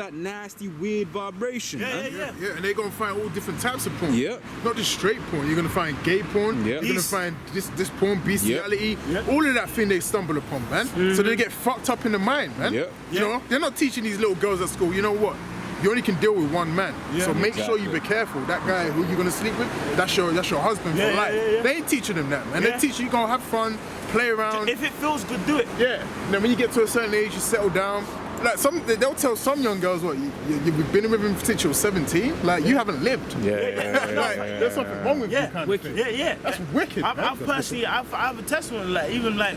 that nasty, weird vibration, man. Yeah, and they're gonna find all different types of porn. Yeah. Not just straight porn. You're gonna find gay porn. Yeah. You're gonna find this porn, bestiality. Yeah. All of that thing they stumble upon, man. So they get fucked up in the mind, man. Yeah. You know, they're not teaching these little girls at school. You know what? You only can deal with one man, so make sure you be careful. That guy who you're gonna sleep with, that's your husband for life. They ain't teaching them that, man. They teach you gonna have fun, play around. If it feels good, do it. Yeah. And then when you get to a certain age, you settle down. Like they'll tell some young girls, what you've been with him since you were 17. Like you haven't lived. There's something wrong with you, kind of thing. That's wicked. I personally have a testimony. Like even like,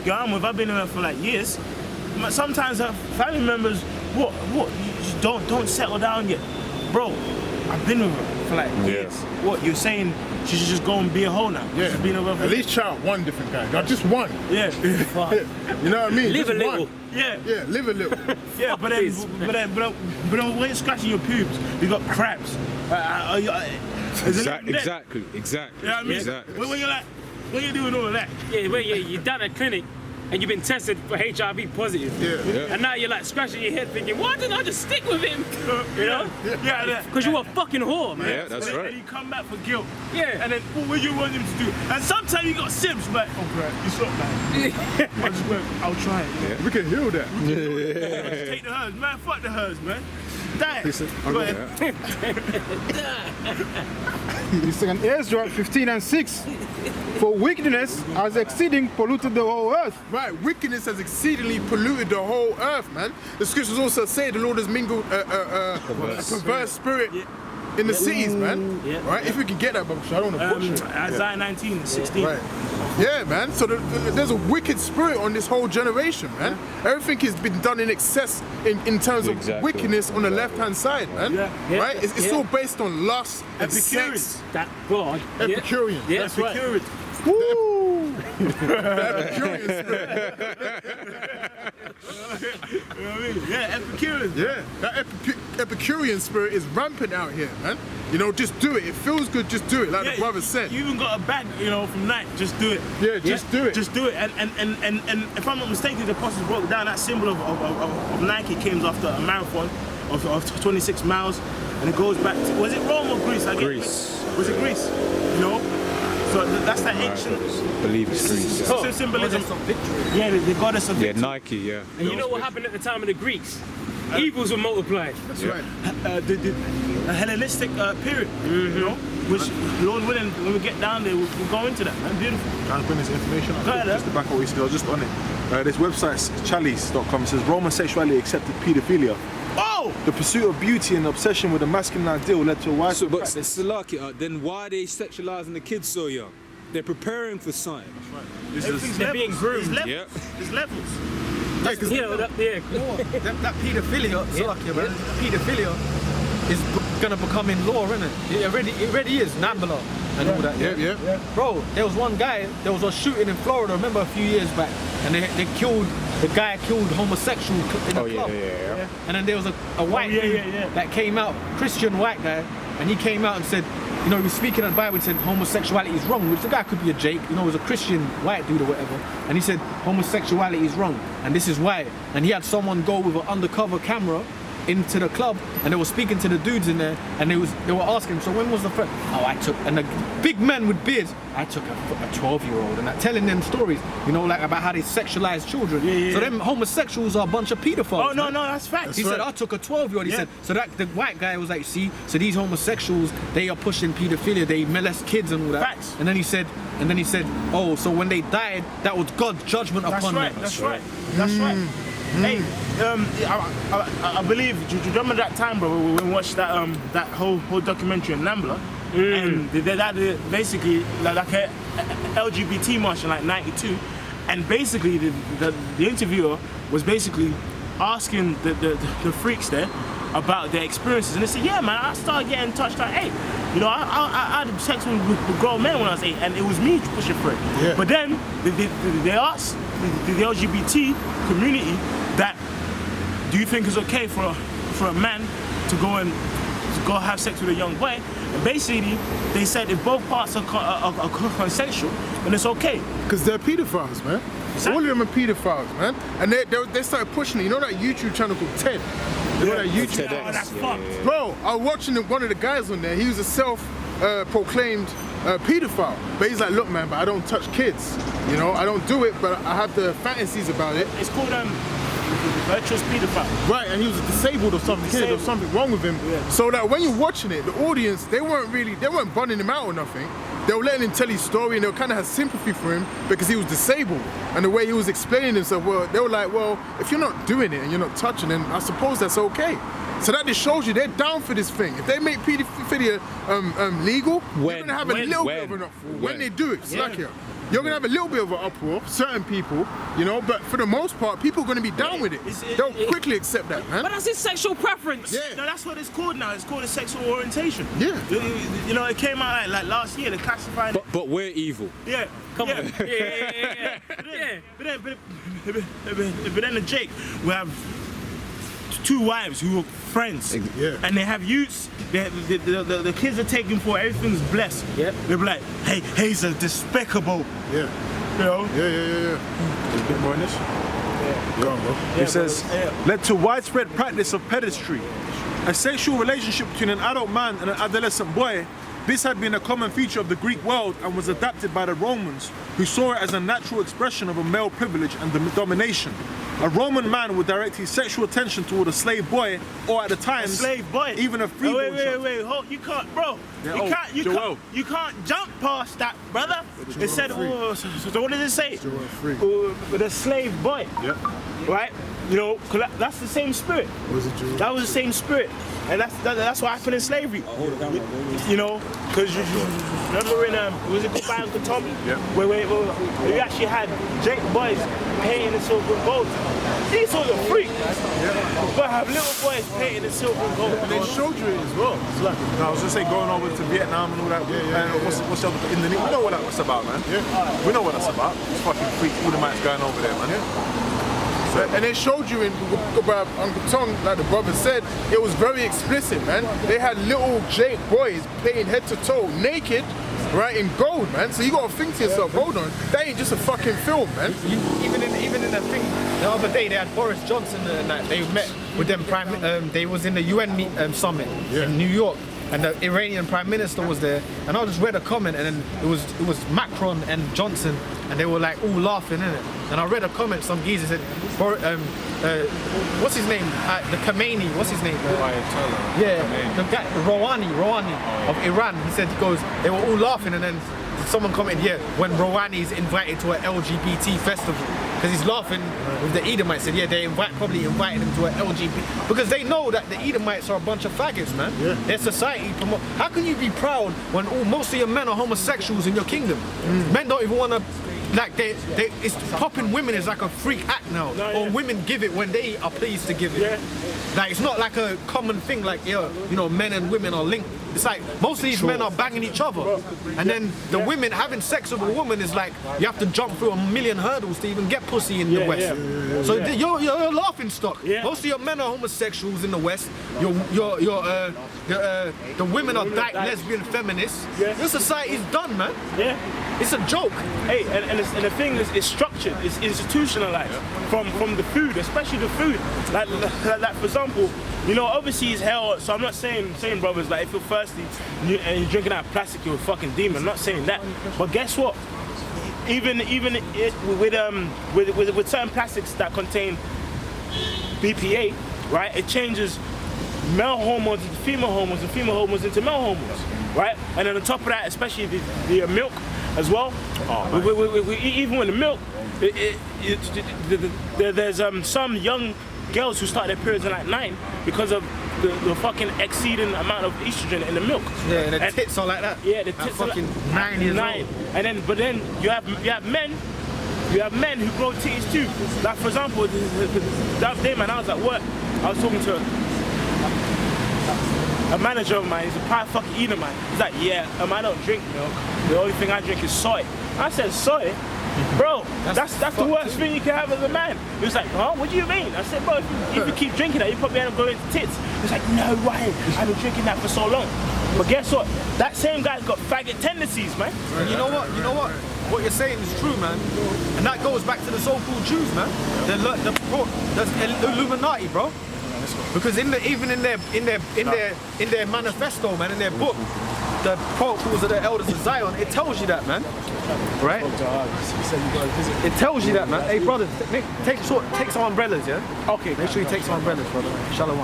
I've been in her for like years. Sometimes her family members, what? You just don't settle down yet, bro. I've been with her for like years. What you're saying? She should just go and be a hoe now. Yeah. She's been with her. At least try out one different guy. Not just one. Yeah. You know what I mean? Live a little. Yeah. Yeah. Live a little. Yeah, but then when you're scratching your pubes, you got cramps. Exactly. You know what I mean? Exactly. When you're doing all of that. Yeah, when you're done at clinic and you've been tested for HIV positive. Yeah. And now you're like scratching your head thinking, why didn't I just stick with him? You know? Yeah. Because you were a fucking whore, man. Yeah, that's right. And you come back for guilt. Yeah. And then what do you want him to do? And sometimes you got Sims like, you stop that. I just went, I'll try it. Yeah. We can heal that. Just take the hers, man. Fuck the hers, man. Die. Listen, Ezra 15 and 6. For wickedness has exceeding polluted the whole earth. Right, wickedness has exceedingly polluted the whole earth, man. The scriptures also say the Lord has mingled a perverse spirit in the cities, man. Right? If we can get that, but I don't want to butcher it. Isaiah 19, 16. Right. Yeah, man. So there's a wicked spirit on this whole generation, man. Everything has been done in excess in terms of wickedness on the left-hand side, man. Right? It's all based on lust and sex. That God. Epicurean. Yeah, that's Epicurean. Right. Woo! The Epicurean spirit. You know what I mean? Yeah, Epicurean. Yeah, that Epicurean spirit is rampant out here, man. You know, just do it. It feels good, just do it, like the brother said. You even got a bag, you know, from Nike, just do it. Yeah, just do it. Just do it. And if I'm not mistaken, the apostles broke down that symbol of Nike came after a marathon of 26 miles, and it goes back to, was it Rome or Greece? Greece. Was it Greece? You know? So that's that ancient. I believe it's Greece. Symbolism. Yeah, the goddess of victory. Nike, yeah. And you know what happened at the time of the Greeks? Evils were multiplied. That's right. The Hellenistic period, you know, which Lord willing, when we get down there, we'll go into that. Man. Beautiful. Can I bring this information up? Just to back up what you said, I was just on it. This website, chalice.com, says Roman sexuality accepted paedophilia. Oh! The pursuit of beauty and obsession with a masculine ideal led to a widespread But Salaki, then why are they sexualizing the kids so young? They're preparing for something. That's right. They're being groomed. There's levels. That paedophilia, paedophilia is gonna become in law, isn't it? It already is, NAMBLA and all that. Yeah. Bro, there was one guy, there was a shooting in Florida, remember a few years back, and they killed, the guy killed homosexual in a club. And then there was a white dude that came out, Christian white guy, and he came out and said, you know, he was speaking in the Bible and said homosexuality is wrong, which the guy could be a Jake, you know, he was a Christian white dude or whatever. And he said homosexuality is wrong, and this is why. And he had someone go with an undercover camera into the club, and they were speaking to the dudes in there, and they were asking, so when was the first? Oh, I took, and the big men with beards, I took a 12-year-old, and telling them stories, you know, like about how they sexualize children. So them homosexuals are a bunch of pedophiles. Oh no, that's facts. He said, I took a 12-year-old. He said, so that the white guy was like, see, so these homosexuals, they are pushing pedophilia, they molest kids and all that. Facts. And then he said, oh, so when they died, that was God's judgment upon them. That's right. Hey, I believe, do you remember that time, bro, when we watched that whole documentary on NAMBLA? And they had basically like a LGBT march in like 92, and basically the interviewer was basically asking the freaks there about their experiences, and they said, yeah man, I started getting touched like, hey, you know, I had sex with grown men when I was 8, and it was me pushing for it. But then they asked the LGBT community that, do you think it's okay for a man to go have sex with a young boy? And basically, they said if both parts are consensual, then it's okay. Because they're pedophiles, man. Exactly. All of them are pedophiles, man. And they started pushing it. You know that YouTube channel called TED? You know that YouTube? TEDx. Oh, that's fucked. Bro, I was watching one of the guys on there. He was a self-proclaimed pedophile. But he's like, look, man, but I don't touch kids. You know, I don't do it, but I have the fantasies about it. It's called virtuous pedophile. Right, and he was disabled or something. There was something wrong with him. Yeah. So that when you're watching it, the audience, they weren't bunning him out or nothing. They were letting him tell his story, and they kind of had sympathy for him because he was disabled. And the way he was explaining himself, well, they were like, well, if you're not doing it and you're not touching, then I suppose that's okay. So that just shows you they're down for this thing. If they make pedophilia legal, you're gonna have a little bit of an uproar. When they do it, you're gonna have a little bit of an uproar, certain people, you know, but for the most part, people are gonna be down with it. They'll quickly accept that, man. But that's his sexual preference. Yeah. No, that's what it's called now. It's called a sexual orientation. Yeah. You know, it came out like last year. They classified it. But we're evil. Yeah. Come yeah. on. Yeah. But then the Jake, we have 2 wives who are friends, and they have youths. The kids are taken for, everything's blessed. Yep. They're like, hey, he's a despicable. Yeah. You know? Yeah. There's a bit more in this. Go on, bro. It says, led to widespread practice of pedestry. A sexual relationship between an adult man and an adolescent boy. This had been a common feature of the Greek world and was adapted by the Romans, who saw it as a natural expression of a male privilege and domination. A Roman man would direct his sexual attention toward a slave boy, or at the time, even a freeborn child. Wait, hold, you can't, bro. You can't jump past that, brother. It said, so what does it say? The slave boy. Yeah. Right? You know, that's the same spirit. That was the same spirit. And that's what happened in slavery. You know, because you remember in was it called by Uncle Tom? Yeah. Where you actually had Jake boys painting in silver and gold. These sort of freaks. Yeah. But have little boys painting in silver and gold. And they showed you it as well. No, I was just saying going over to Vietnam and all that. What's the other in the we know what that's about, man. Yeah. We know what that's about. It's fucking freaks, all the mites going over there, man. Yeah. And they showed you about Uncle Tom, like the brother said, it was very explicit, man. They had little Jake boys playing head to toe, naked, right, in gold, man. So you gotta think to yourself, hold on, that ain't just a fucking film, man. Even in the thing, the other day they had Boris Johnson and that they met with them they was in the UN summit in New York. And the Iranian Prime Minister was there, and I just read a comment, and then it was Macron and Johnson, and they were like all laughing in it. And I read a comment, some geezer said, what's his name? The Khamenei, what's his name? Yeah, the guy, Rouhani of Iran. He goes, they were all laughing, and then someone commented, when Rouhani's invited to an LGBT festival. Because he's laughing with the Edomites. Said, they probably invited him to an LGBT. Because they know that the Edomites are a bunch of faggots, man. Yeah. Their society how can you be proud when most of your men are homosexuals in your kingdom? Men don't even want to, like, it's popping women is like a freak act now. Or women give it when they are pleased to give it. Yeah. Like, it's not like a common thing, like, men and women are linked. It's like, most of these men are banging each other. And then the women, having sex with a woman is like, you have to jump through a million hurdles to even get pussy in the West. So you're a laughing stock. Yeah. Most of your men are homosexuals in the West. The women are dyke, lesbian, feminists. Yeah. Your society's done, man. Yeah. It's a joke. Hey, and the thing is, it's structured, it's institutionalized from the food, especially the food. Like for example, overseas hell. So I'm not saying brothers, like if you're thirsty and you're drinking out of plastic, you're a fucking demon. I'm not saying that. But guess what? Even with certain plastics that contain BPA, right? It changes male hormones into female hormones and female hormones into male hormones, right? And then on top of that, especially the milk as well. Even with the milk, there's some young girls who start their periods at like 9 because of the fucking exceeding amount of estrogen in the milk. Yeah, and the tits are like that. Yeah, the tits are fucking like 9 years old. And then you have men who grow titties too. Like for example, the other day, man, I was at work. I was talking to a manager of mine. He's a pie fucking eater, man. He's like, I don't drink milk. The only thing I drink is soy. I said, soy? Bro, that's the worst thing you can have as a man. He was like, huh? What do you mean? I said, bro, if you keep drinking that, you probably end up going into tits. He was like, no way. I've been drinking that for so long. But guess what? That same guy's got faggot tendencies, man. And you know what? What you're saying is true, man. And that goes back to the so-called Jews, man. The Illuminati, bro. Because even in their manifesto, man, in their book, the protocols of the elders of Zion, it tells you that, man. Right? It tells you that, man. Hey, brothers, take some umbrellas, yeah? Okay, make sure you take some umbrellas, brother. Shalom.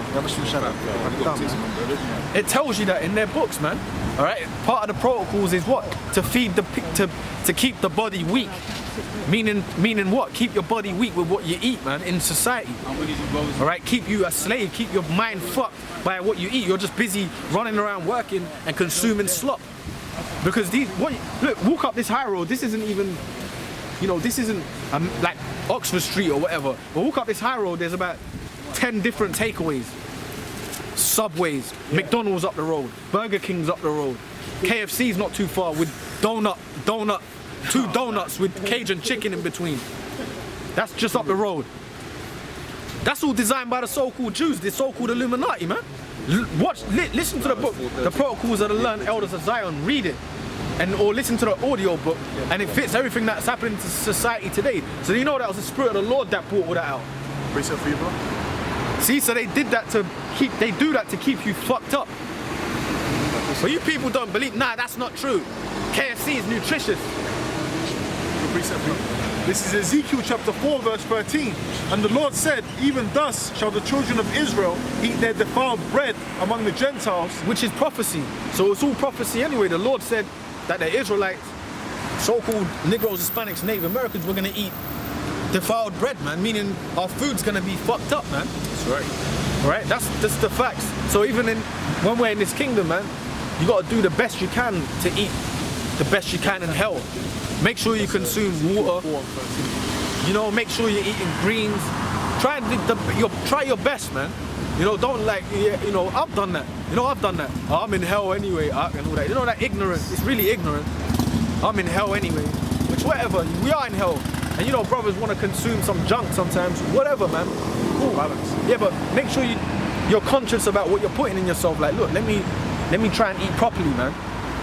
It tells you that in their books, man. All right. Part of the protocols is what? To feed to keep the body weak. Meaning what? Keep your body weak with what you eat, man, in society. All right, keep you a slave, keep your mind fucked by what you eat. You're just busy running around working and consuming slop. Because look, walk up this high road. This isn't even, this isn't like Oxford Street or whatever. But walk up this high road. There's about 10 different takeaways, Subways, McDonald's up the road, Burger King's up the road, KFC's not too far with donut. 2 donuts with Cajun chicken in between. That's just up the road. That's all designed by the so-called Jews, the so-called Illuminati, man. Listen to the book, The Protocols of the Learned Elders of Zion. Read it, or listen to the audio book, and it fits everything that's happening to society today. So you know that was the Spirit of the Lord that brought all that out. Precept for you, bro. See, so they did that they do that to keep you fucked up. But you people don't believe. Nah, that's not true. KFC is nutritious. This is Ezekiel chapter 4 verse 13. And the Lord said, even thus shall the children of Israel eat their defiled bread among the Gentiles. Which is prophecy. So it's all prophecy anyway. The Lord said that the Israelites, so-called Negroes, Hispanics, Native Americans, were going to eat defiled bread, man. Meaning our food's going to be fucked up, man. That's right. Right? That's the facts. So even when we're in this kingdom, man, you got to do the best you can to eat the best you can in hell. Make sure you consume water. Make sure you're eating greens. Try your best, man. Don't I've done that. I've done that. Oh, I'm in hell anyway, and all that. That ignorance. It's really ignorant. I'm in hell anyway. Which whatever. We are in hell. And brothers want to consume some junk sometimes. Whatever, man. Cool. Balance. Yeah, but make sure you're conscious about what you're putting in yourself. Like, look, let me try and eat properly, man.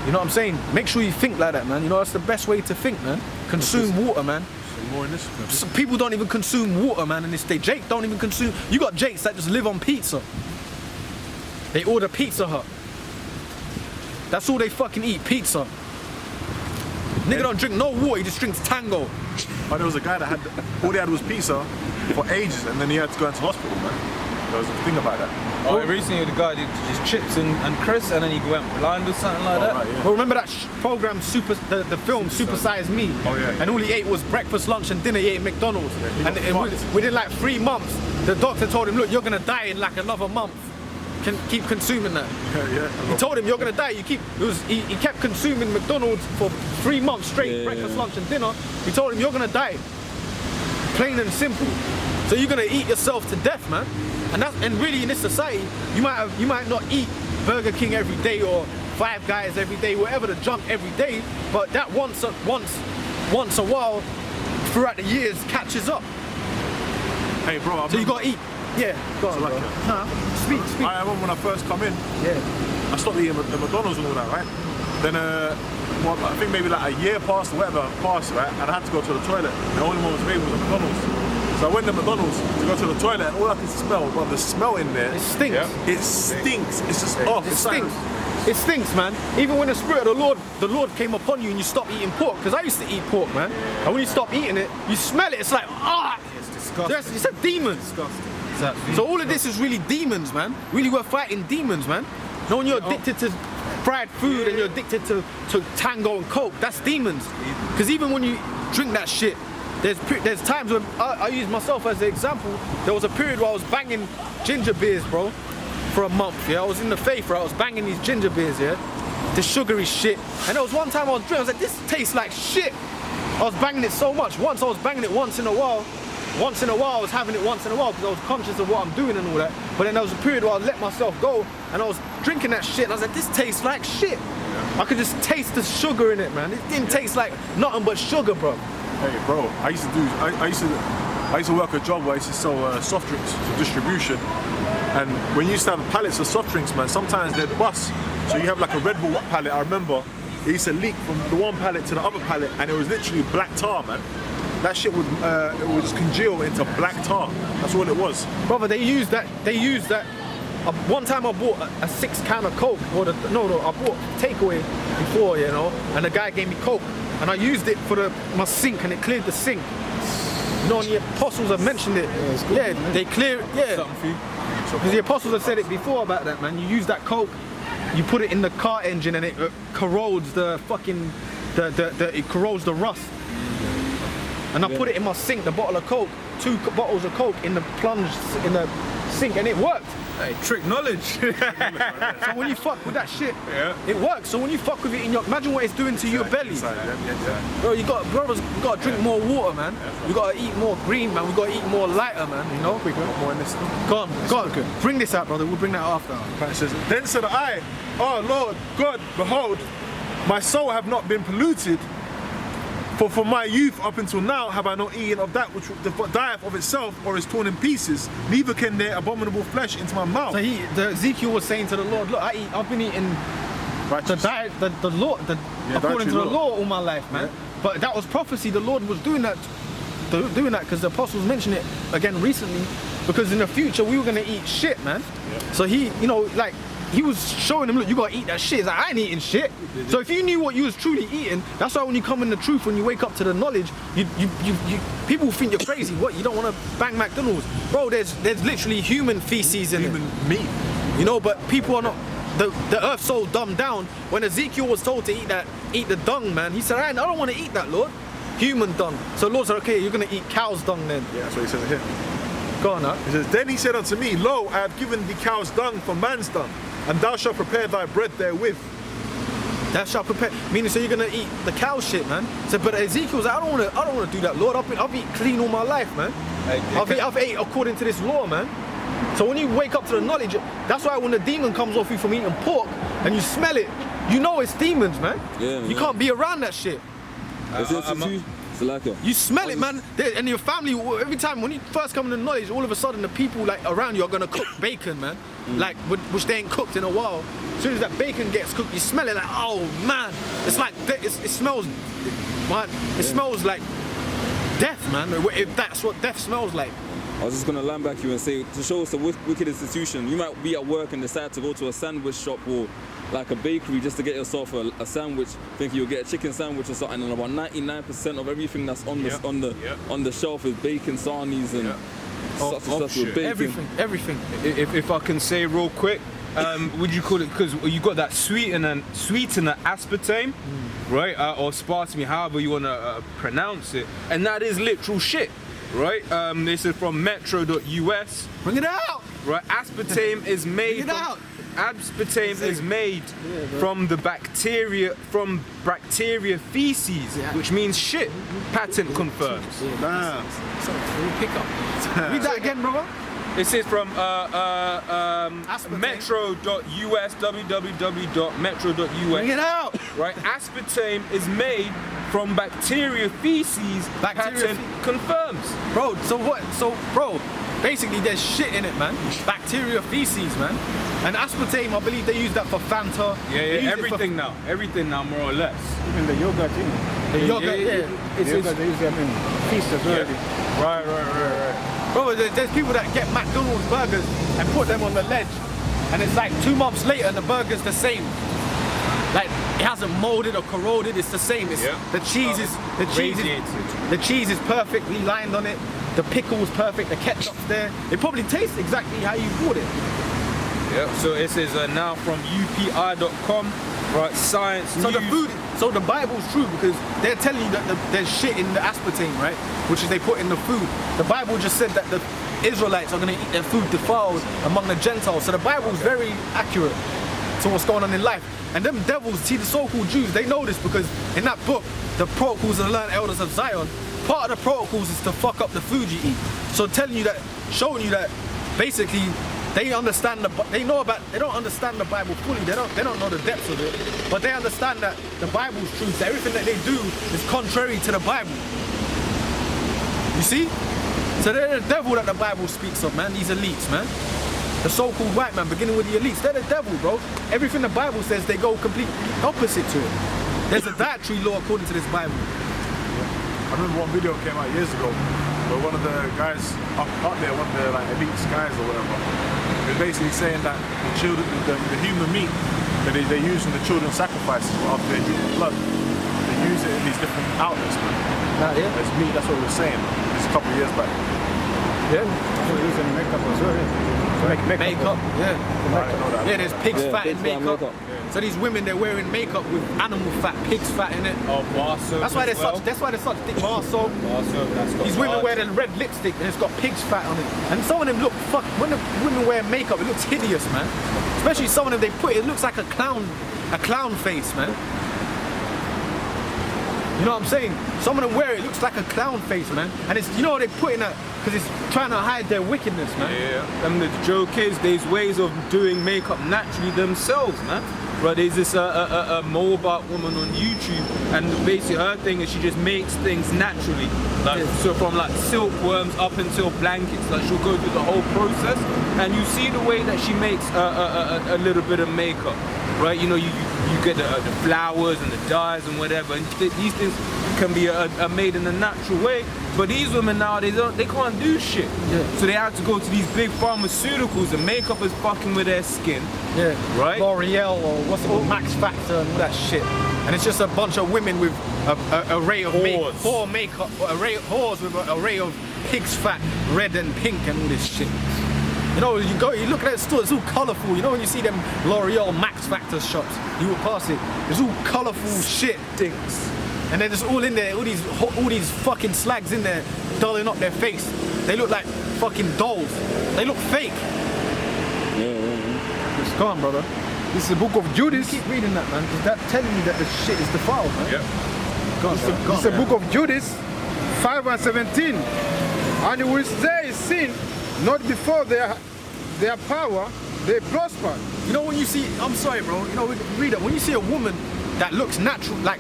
You know what I'm saying? Make sure you think like that, man. That's the best way to think, man. Consume water, man. More in this, some people don't even consume water, man, in this day. Jake don't even consume. You got Jakes that just live on pizza. They order Pizza Hut. That's all they fucking eat, pizza. Nigga don't drink no water, he just drinks Tango. Oh, there was a guy that all he had was pizza for ages, and then he had to go into hospital, man. There was a thing about that. Oh, recently the guy did just chips and crisps, and then he went blind or something like that. Right, yeah. Well, remember that program, the film Super Size Me? Oh, yeah. And all he ate was breakfast, lunch, and dinner. He ate McDonald's. Yeah, and within like 3 months, the doctor told him, look, you're gonna die in like another month. Keep consuming that. Yeah. He told him you're gonna die. He kept consuming McDonald's for 3 months straight, breakfast, lunch, and dinner. He told him you're gonna die. Plain and simple. So you're gonna eat yourself to death, man. And really in this society, you might not eat Burger King every day or Five Guys every day, whatever the junk every day, but that once a while throughout the years catches up. Hey, bro. So you gotta eat. Yeah, go on, bro. Nah, speak. I remember when I first come in. Yeah. I stopped eating the McDonald's and all that, right? Then I think maybe like a year passed or whatever passed, right? And I had to go to the toilet. The only one was available was a McDonald's. So I went to McDonald's to go to the toilet, and all I could smell, well, the smell in there. It stinks. Yeah. It stinks. It's just off. It stinks. It stinks, man. Even when the Spirit of the Lord came upon you and you stopped eating pork, because I used to eat pork, man. And when you stop eating it, you smell it. It's like, It's disgusting. It's a demon. Disgusting. Exactly. So all of this is really demons, man. Really, we're fighting demons, man. Now when you're addicted to fried food and you're addicted to Tango and Coke, that's demons. Because even when you drink that shit, there's times when I use myself as an example. There was a period where I was banging ginger beers, bro, for a month. Yeah, I was in the faith, where I was banging these ginger beers, yeah, the sugary shit. And there was one time I was drinking, I was like, this tastes like shit. I was banging it so much. Once I was banging it once in a while. Once in a while, I was having it once in a while because I was conscious of what I'm doing and all that. But then there was a period where I let myself go and I was drinking that shit and I was like, this tastes like shit. I could just taste the sugar in it, man. It didn't taste like nothing but sugar, bro. Hey, bro, I used to work a job where I used to sell soft drinks for distribution. And when you used to have pallets of soft drinks, man, sometimes they'd bust. So you have like a Red Bull pallet, I remember, it used to leak from the one pallet to the other pallet and it was literally black tar, man. that shit would it was congeal into black tar. That's what it was. Brother, they use that. One time I bought a 6 can of Coke, I bought takeaway before, you know, and the guy gave me Coke, and I used it for my sink, and it cleared the sink. You know, and the apostles have mentioned it. Yeah, they clear it. Yeah, because the apostles have said it before about that, man. You use that Coke, you put it in the car engine, and it corrodes the fucking, it corrodes the rust. And I put it in my sink, the bottle of Coke, 2 bottles of Coke in the plunge in the sink, and it worked. Hey, trick knowledge. So when you fuck with that shit, it works. So when you fuck with it in your, imagine what it's doing to your belly. Bro, you gotta drink more water, man. You gotta eat more green, man. We gotta eat more lighter, man. You know. More in this. Go on. Bring this out, brother. We'll bring that after. It says, then said I, oh Lord God, behold, my soul have not been polluted. For from my youth up until now have I not eaten of that which dieth of itself or is torn in pieces, neither can their abominable flesh into my mouth. So Ezekiel was saying to the Lord, look, I've been eating the law, according to the law all my life, man. Yeah. But that was prophecy. The Lord was doing that because the apostles mentioned it again recently. Because in the future we were gonna eat shit, man. Yeah. So he, you know, like. He was showing them, look, you gotta eat that shit. He's like, I ain't eating shit. So if you knew what you was truly eating, that's why when you come in the truth, when you wake up to the knowledge, people think you're crazy. What? You don't want to bang McDonald's, bro? There's literally human feces in human meat. You know, but people are not. The earth's so dumbed down. When Ezekiel was told to eat the dung, man, he said, I don't want to eat that, Lord. Human dung. So Lord said, okay, you're gonna eat cow's dung then. Yeah, that's what he says here. Go on, now. He says, then he said unto me, lo, I have given thee cow's dung for man's dung, and thou shalt prepare thy bread therewith. Thou shalt prepare, meaning so you're gonna eat the cow shit, man. So, but Ezekiel's like, I don't wanna do that, Lord. I've eaten clean all my life, man. I've ate according to this law, man. So when you wake up to the knowledge, that's why when the demon comes off you from eating pork and you smell it, you know it's demons, man. Yeah, man. You can't be around that shit. You smell it, man, and your family, every time when you first come to knowledge, all of a sudden the people like around you are gonna cook bacon, man, like which they ain't cooked in a while. As soon as that bacon gets cooked, you smell it like, oh man, it's like it smells, man, it smells like death, man. If that's what death smells like. I was just gonna land back you and say, to show us a wicked institution, you might be at work and decide to go to a sandwich shop or like a bakery just to get yourself a sandwich, thinking you'll get a chicken sandwich or something, and about 99% of everything that's on the shelf is bacon, sarnies and such with bacon. Everything. If I can say real quick, would you call it, because you got that sweetener aspartame, right, or aspartame, however you want to pronounce it, and that is literal shit, right? This is from metro.us. Bring it out. Right, aspartame is made. Bring it out. Aspartame is made from bacteria feces, which means shit. Patent confirms. Pick up. Read that again, brother. This is from metro.us, www.metro.us. Bring it out. Right, aspartame is made from bacteria feces. Patent confirms. Bro, so what? So, bro, basically there's shit in it, man. Bacteria feces, man. And aspartame, I believe they use that for Fanta. Yeah, everything now. Everything now, more or less. Even the yogurt, you know. The yogurt, yeah. It's yogurt, they use them in feast as well. Right. Bro, there's people that get McDonald's burgers and put them on the ledge, and it's like 2 months later and the burger's the same. Like it hasn't molded or corroded, it's the same. It's the cheese is perfectly lined on it, the pickle's perfect, the ketchup's there. It probably tastes exactly how you bought it. Yep, so this is now from upi.com, right, science so news. So the Bible's true because they're telling you that there's shit in the aspartame, right, which is they put in the food. The Bible just said that the Israelites are going to eat their food defiled among the Gentiles. So the Bible's very accurate to what's going on in life. And them devils, see the so-called Jews, they know this because in that book, the protocols of the learned elders of Zion, part of the protocols is to fuck up the food you eat. So telling you that, showing you that basically they understand they don't understand the Bible fully. They don't know the depths of it, but they understand that the Bible's truth. That everything that they do is contrary to the Bible. You see? So they're the devil that the Bible speaks of, man. These elites, man. The so-called white man, beginning with the elites, they're the devil, bro. Everything the Bible says, they go complete opposite to it. There's a dietary law according to this Bible. I remember one video came out years ago where one of the guys up there, one of the like elite guys or whatever, was basically saying that the children, the human meat that they use in the children's sacrifices after they drink the blood, they use it in these different outlets, man. Yeah. As meat, that's what we were saying. Just a couple of years back. Yeah. Using makeup as well. Makeup. Yeah. Yeah, there's pig's fat in makeup. makeup. So these women, they're wearing makeup with animal fat, pig's fat in it. Oh, bar soap. That's why they're as well. such. That's why they're such thick bar soap. Bar soap, that's got These women hard. wear the red lipstick and it's got pig's fat on it. And some of them look when the women wear makeup, it looks hideous, man. Especially some of them, they put it looks like a clown face, man. You know what I'm saying? Some of them wear it looks like a clown face, man. And it's, you know, they put in that because it's trying to hide their wickedness, man. Yeah, and the joke is there's ways of doing makeup naturally themselves, man. Right, there's this a Moabite woman on YouTube, and basically her thing is she just makes things naturally, like so from like silkworms up until blankets. Like she'll go through the whole process, and you see the way that she makes a little bit of makeup, right? You know, you get the flowers and the dyes and whatever, and these things can be made in a natural way. But these women now, they can't do shit. Yeah. So they have to go to these big pharmaceuticals, and makeup is fucking with their skin. Yeah. Right? L'Oreal or what's it called, Max Factor and all that shit. And it's just a bunch of women with an array of makeup, whores with an array of pig's fat, red and pink and all this shit. You know, you look at that store, it's all colourful. You know when you see them L'Oreal Max Factor shops, you walk past it, it's all colourful shit things. And they're just all in there, all these fucking slags in there, dulling up their face. They look like fucking dolls. They look fake. It's gone, brother. This is the book of Judas. Keep reading that, man, because that's telling me that the shit is defiled, man. Yeah. Go on, This is the book of Judas 5:17. And it will say sin, not before their power, they prosper. You know when you see, I'm sorry, bro. You know, read it. When you see a woman that looks natural, like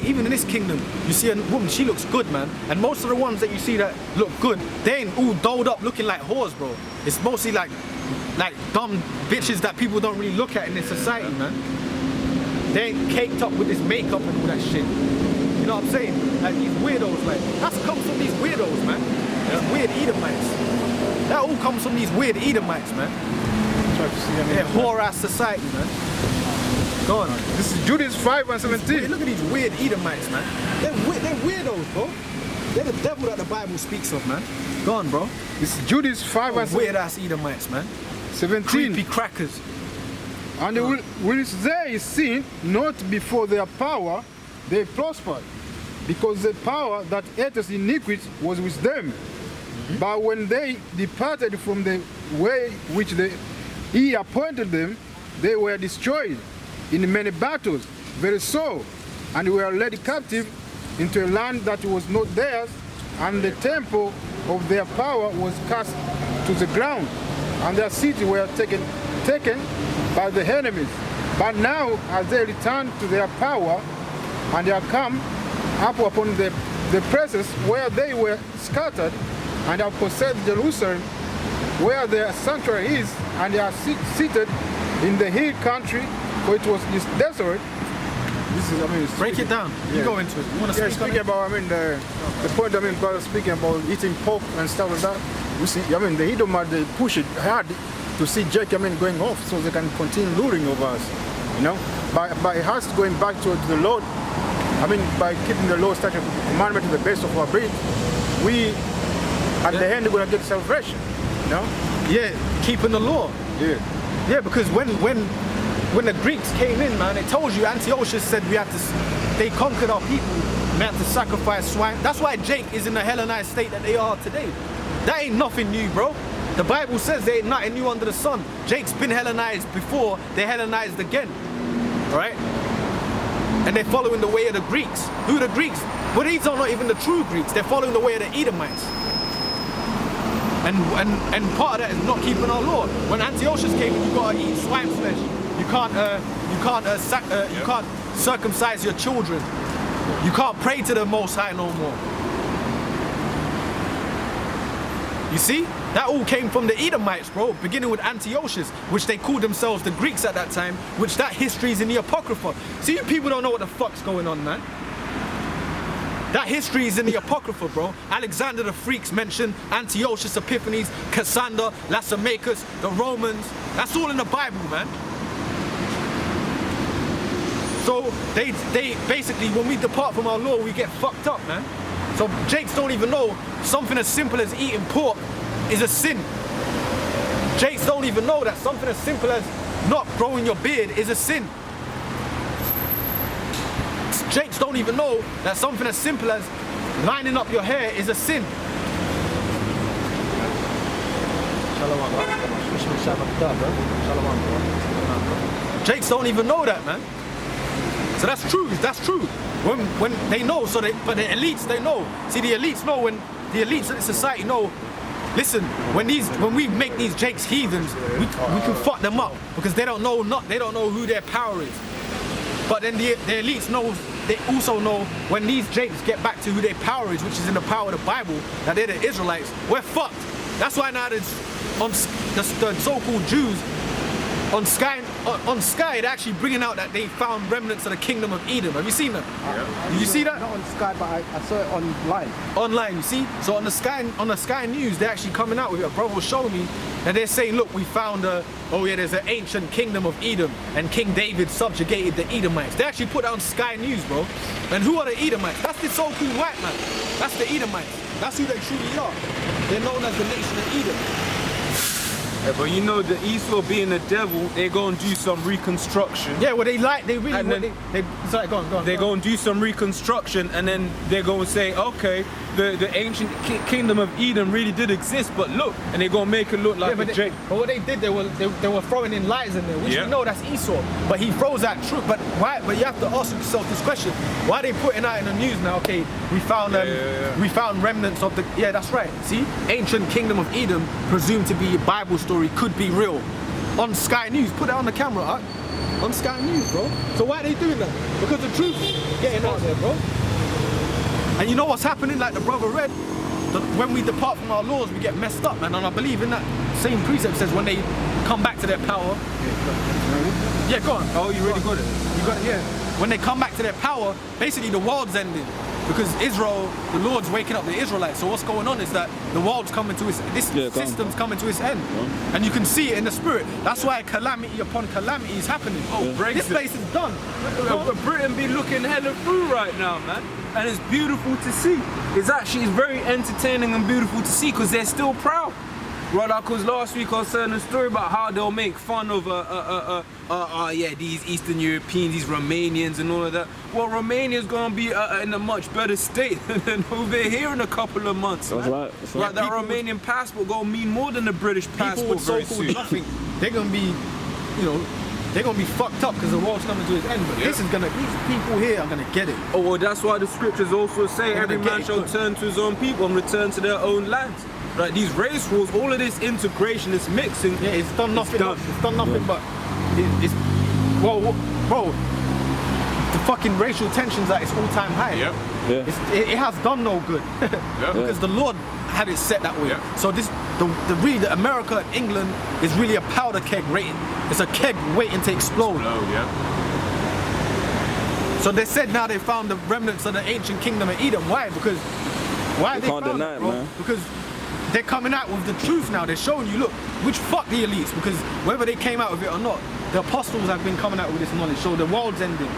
even in this kingdom, you see a woman, she looks good, man. And most of the ones that you see that look good, they ain't all dolled up looking like whores, bro. It's mostly like dumb bitches that people don't really look at in this society, man. They ain't caked up with this makeup and all that shit. You know what I'm saying? Like these weirdos, like that's comes from these weirdos, man. These weird Edomites. That all comes from these weird Edomites, man. Yeah, whore-ass society, man. Go on. This is Judas 5:17. Look at these weird Edomites, man. They're weirdos, bro. They're the devil that the Bible speaks of, man. Go on, bro. This is Judas 5:17. Weird-ass Edomites, man. 17. Creepy crackers. And they will they sin, not before their power, they prospered. Because the power that hateth iniquity was with them. But when they departed from the way which he appointed them, they were destroyed in many battles, very so, and were led captive into a land that was not theirs, and the temple of their power was cast to the ground, and their cities were taken by the enemies. But now, as they return to their power, and they are come up upon the places where they were scattered, and have possessed Jerusalem, where their sanctuary is, and they are seated in the hill country, for it was desolate. This is, I mean, break it down. Yeah. You go into it. You want to speak about, I mean, the point, I mean, brother speaking about eating pork and stuff like that. We see, I mean, the Edomite, they push it hard to see Jacob, I mean, going off, so they can continue luring over us, you know. By us going back to the Lord, I mean, by keeping the law, statute, commandment to the base of our breed, we, at the end, we're gonna get salvation, you know. Yeah, keeping the law. Yeah. Yeah, because when the Greeks came in, man, they told you, Antiochus said they conquered our people, we had to sacrifice swine. That's why Jake is in the Hellenized state that they are today. That ain't nothing new, bro. The Bible says there ain't nothing new under the sun. Jake's been Hellenized before, they're Hellenized again, all right? And they're following the way of the Greeks. Who are the Greeks? Well, these are not even the true Greeks. They're following the way of the Edomites. And part of that is not keeping our law. When Antiochus came in, you gotta eat swine flesh. You can't circumcise your children. You can't pray to the Most High no more. You see? That all came from the Edomites, bro, beginning with Antiochus, which they called themselves the Greeks at that time, which that history is in the Apocrypha. See, you people don't know what the fuck's going on, man. That history is in the Apocrypha, bro. Alexander the Freaks mentioned, Antiochus Epiphanes, Cassander, Laomachus, the Romans. That's all in the Bible, man. So they basically, when we depart from our law, we get fucked up, man. So Jakes don't even know something as simple as eating pork is a sin. Jakes don't even know that something as simple as not growing your beard is a sin. Jakes don't even know that something as simple as lining up your hair is a sin. Jakes don't even know that, man. So that's true. That's true. When they know, but the elites, they know. See, the elites know. When the elites in society know. Listen, when we make these Jakes heathens, we can fuck them up because they don't know who their power is. But then the elites know. They also know when these Jakes get back to who their power is, which is in the power of the Bible, that they're the Israelites. We're fucked. That's why now the so-called Jews on Sky, they're actually bringing out that they found remnants of the kingdom of Edom. Have you seen that? Yeah. Did you see that? Not on Sky, but I saw it online. Online, you see? So on the Sky News, they're actually coming out with it. A brother was showing me, and they're saying, look, we found there's an ancient kingdom of Edom, and King David subjugated the Edomites. They actually put that on Sky News, bro. And who are the Edomites? That's the so-called white man. That's the Edomites. That's who they truly are. They're known as the nation of Edom. Yeah, but you know, the Esau being the devil, they're gonna do some reconstruction. Yeah, well, sorry, go on. They're gonna do some reconstruction, and then they're gonna say, okay, the ancient kingdom of Edom really did exist, but look, and they're gonna make it look like a Jake. But what they did, they were throwing in lies in there, which we know that's Esau. But he throws that truth. But why? But you have to ask yourself this question: why are they putting out in the news now? Okay, we found remnants of the. Yeah, that's right. See, ancient kingdom of Edom, presumed to be a Bible story, could be real. On Sky News, put it on the camera, on Sky News, bro. So why are they doing that? Because the truth is getting out there, bro. And you know what's happening? Like the brother read, when we depart from our laws, we get messed up, man. And I believe in that same precept says when they come back to their power. Yeah, go on. Oh, you really got it. You got it, yeah. When they come back to their power, basically the world's ending. Because Israel, the Lord's waking up the Israelites. So what's going on is that the world's coming to system's coming to its end. Yeah. And you can see it in the spirit. That's why calamity upon calamity is happening. This place is done. Britain be looking hella through right now, man. And it's beautiful to see. It's very entertaining and beautiful to see because they're still proud. Right, because last week I was telling a story about how they'll make fun of these Eastern Europeans, these Romanians and all of that. Well, Romania's gonna be in a much better state than over here in a couple of months. That's right. Right, that Romanian passport gonna mean more than the British passport very soon. Nothing. They're gonna be, they're gonna be fucked up because the world's coming to its end. But these people here are gonna get it. Oh, well, that's why the scriptures also say every man shall turn to his own people and return to their own lands. Right, these race wars, all of this integration, this mixing. Yeah, it's done nothing. It's done nothing but bro. The fucking racial tensions at its all-time high. Yep. Yeah. It has done no good because the Lord had it set that way. Yeah. So the America and England is really a powder keg waiting. It's a keg waiting to explode. So they said now they found the remnants of the ancient kingdom of Edom. Why? Because why they can't deny it, man. Because they're coming out with the truth now. They're showing you, look, which fuck the elites, because whether they came out with it or not, the apostles have been coming out with this knowledge. So the world's ending.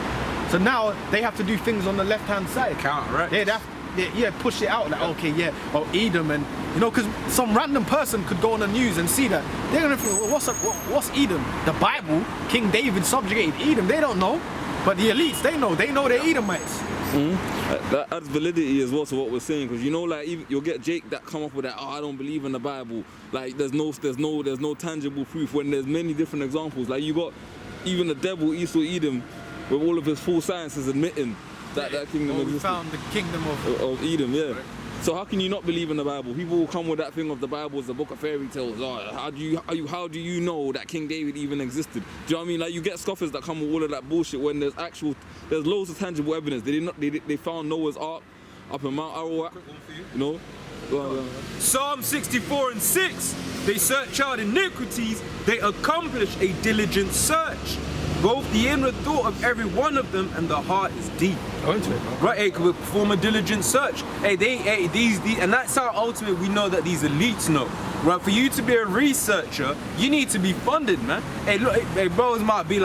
So now they have to do things on the left-hand side. Counteract. Push it out. Like, Edom, and because some random person could go on the news and see that. They're gonna think, well, what's Edom? The Bible, King David subjugated Edom. They don't know, but the elites, they know. They know they're Edomites. That adds validity as well to what we're saying, because you'll get Jake that come up with that. Oh, I don't believe in the Bible. Like there's no tangible proof when there's many different examples. Like you got even the devil Esau Edom with all of his full sciences admitting that kingdom existed. We found the kingdom of Edom, yeah. Right. So how can you not believe in the Bible? People will come with that thing of the Bible is a book of fairy tales. Oh, how do you know that King David even existed? Do you know what I mean? Like you get scoffers that come with all of that bullshit when there's loads of tangible evidence. They found Noah's Ark up in Mount Ararat. Psalm 64:6. They search out iniquities. They accomplish a diligent search. both the inward thought of every one of them and the heart is deep. Go into it, bro. Right, hey, we perform a diligent search. Hey, these, and that's how ultimately we know that these elites know. Right, for you to be a researcher, you need to be funded, man. Hey, look, hey, bros might be like,